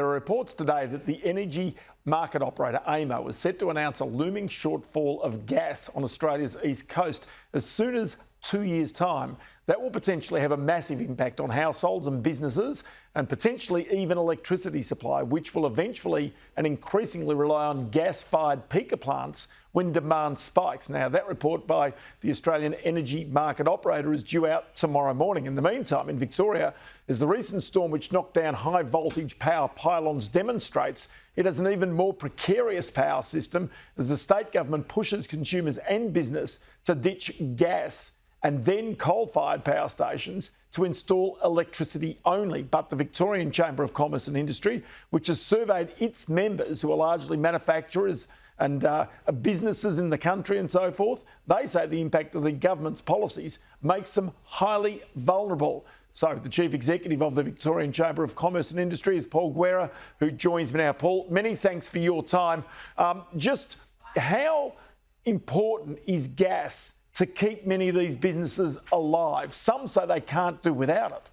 There are reports today that the energy market operator AEMO is set to announce a looming shortfall of gas on Australia's east coast as soon as 2 years' time. That will potentially have a massive impact on households and businesses and potentially even electricity supply, which will eventually and increasingly rely on gas-fired peaker plants when demand spikes. Now, that report by the Australian energy market operator is due out tomorrow morning. In the meantime, in Victoria, as the recent storm which knocked down high-voltage power pylons demonstrates, it has an even more precarious power system as the state government pushes consumers and business to ditch gas and then coal-fired power stations to install electricity only. But the Victorian Chamber of Commerce and Industry, which has surveyed its members, who are largely manufacturers and businesses in the country and so forth, they say the impact of the government's policies makes them highly vulnerable. So the Chief Executive of the Victorian Chamber of Commerce and Industry is Paul Guerra, who joins me now. Paul, many thanks for your time. Just how important is gas to keep many of these businesses alive? Some say they can't do without it.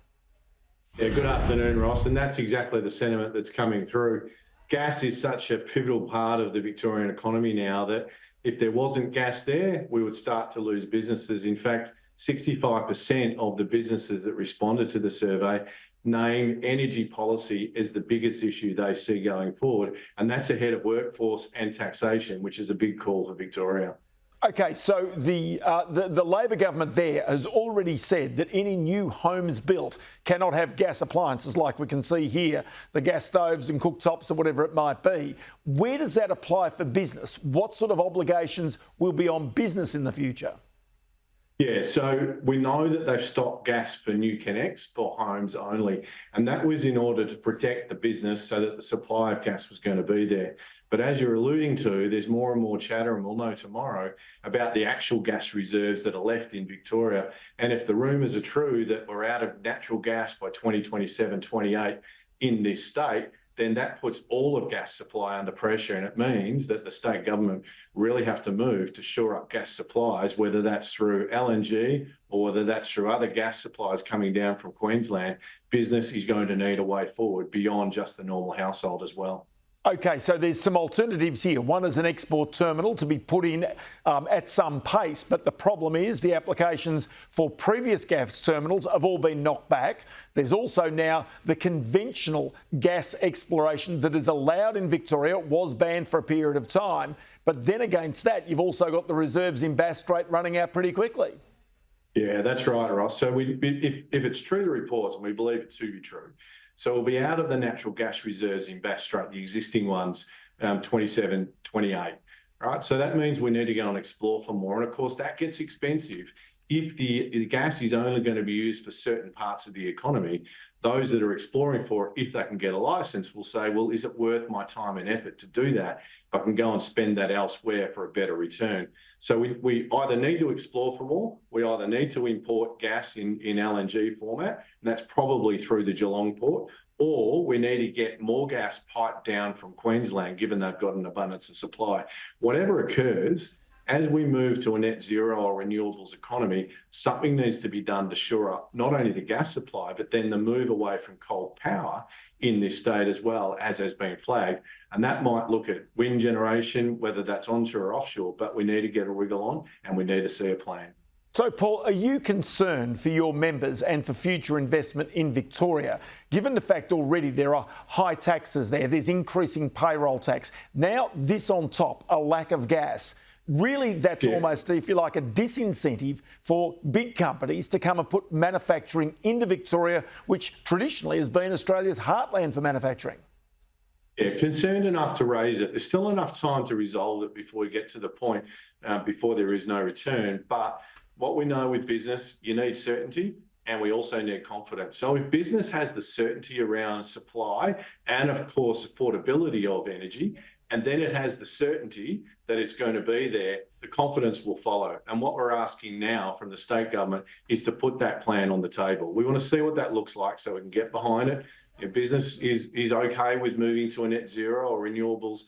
Yeah, good afternoon, Ross. And that's exactly the sentiment that's coming through. Gas is such a pivotal part of the Victorian economy now that if there wasn't gas there, we would start to lose businesses. In fact, 65% of the businesses that responded to the survey name energy policy as the biggest issue they see going forward. And that's ahead of workforce and taxation, which is a big call for Victoria. OK, so the Labor government there has already said that any new homes built cannot have gas appliances like we can see here, the gas stoves and cooktops or whatever it might be. Where does that apply for business? What sort of obligations will be on business in the future? Yeah, so we know that they've stopped gas for new connects for homes only, and that was in order to protect the business so that the supply of gas was going to be there. But as you're alluding to, there's more and more chatter, and we'll know tomorrow, about the actual gas reserves that are left in Victoria. And if the rumours are true that we're out of natural gas by 2027, 28 in this state, then that puts all of gas supply under pressure. And it means that the state government really have to move to shore up gas supplies, whether that's through LNG or whether that's through other gas supplies coming down from Queensland. Business is going to need a way forward beyond just the normal household as well. OK, so there's some alternatives here. One is an export terminal to be put in at some pace, but the problem is the applications for previous gas terminals have all been knocked back. There's also now the conventional gas exploration that is allowed in Victoria. It was banned for a period of time, but then against that, you've also got the reserves in Bass Strait running out pretty quickly. Yeah, that's right, Ross. So if it's true, the reports, and we believe it to be true, so we'll be out of the natural gas reserves in Bass Strait, the existing ones, 27, 28. Right? So that means we need to go and explore for more. And of course, that gets expensive. If the gas is only going to be used for certain parts of the economy, those that are exploring for it, if they can get a licence, will say, well, is it worth my time and effort to do that if I can go and spend that elsewhere for a better return? So we either need to explore for more, we either need to import gas in LNG format, and that's probably through the Geelong port, or we need to get more gas piped down from Queensland, given they've got an abundance of supply. Whatever occurs, as we move to a net zero or renewables economy, something needs to be done to shore up not only the gas supply, but then the move away from coal power in this state as well, as has been flagged. And that might look at wind generation, whether that's onshore or offshore, but we need to get a wriggle on and we need to see a plan. So, Paul, are you concerned for your members and for future investment in Victoria, given the fact already there are high taxes there, there's increasing payroll tax, now this on top, a lack of gas? Really, that's almost, if you like, a disincentive for big companies to come and put manufacturing into Victoria, which traditionally has been Australia's heartland for manufacturing. Yeah, concerned enough to raise it. There's still enough time to resolve it before we get to the point, before there is no return. But what we know with business, you need certainty and we also need confidence. So if business has the certainty around supply and, of course, affordability of energy, and then it has the certainty that it's going to be there, the confidence will follow. And what we're asking now from the state government is to put that plan on the table. We want to see what that looks like so we can get behind it. If business is okay with moving to a net zero or renewables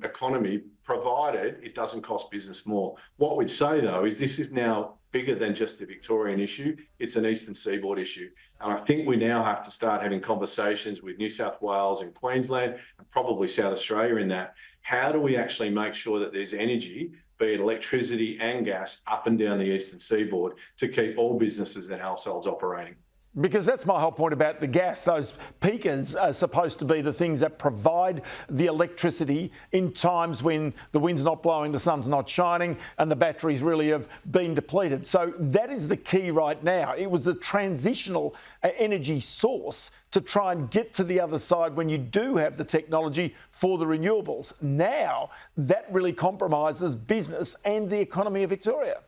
economy, provided it doesn't cost business more. What we'd say, though, is this is now bigger than just a Victorian issue. It's an Eastern Seaboard issue. And I think we now have to start having conversations with New South Wales and Queensland and probably South Australia in that. How do we actually make sure that there's energy, be it electricity and gas, up and down the Eastern Seaboard to keep all businesses and households operating? Because that's my whole point about the gas. Those peakers are supposed to be the things that provide the electricity in times when the wind's not blowing, the sun's not shining, and the batteries really have been depleted. So that is the key right now. It was a transitional energy source to try and get to the other side when you do have the technology for the renewables. Now, that really compromises business and the economy of Victoria.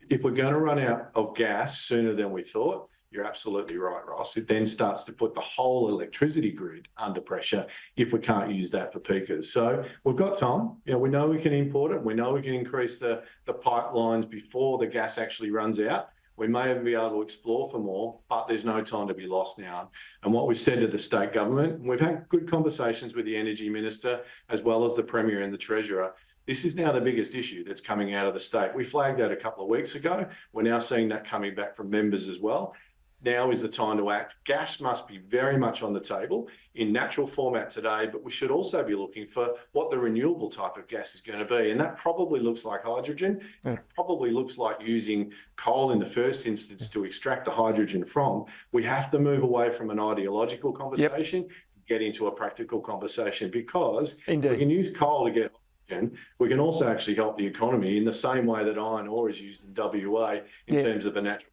If we're going to run out of gas sooner than we thought, you're absolutely right, Ross. It then starts to put the whole electricity grid under pressure if we can't use that for peakers. So we've got time. We know we can import it. We know we can increase the pipelines before the gas actually runs out. We may even be able to explore for more, but there's no time to be lost now. And what we said to the state government, we've had good conversations with the Energy Minister, as well as the Premier and the Treasurer. This is now the biggest issue that's coming out of the state. We flagged that a couple of weeks ago. We're now seeing that coming back from members as well. Now is the time to act. Gas must be very much on the table in natural format today, but we should also be looking for what the renewable type of gas is going to be. And that probably looks like hydrogen. It probably looks like using coal in the first instance to extract the hydrogen from. We have to move away from an ideological conversation, get into a practical conversation, because we can use coal to get hydrogen. We can also actually help the economy in the same way that iron ore is used in WA in terms of a natural.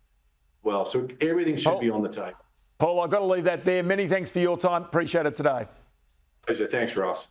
Well, so everything should be on the table. Paul, I've got to leave that there. Many thanks for your time. Appreciate it today. Pleasure. Thanks, Ross.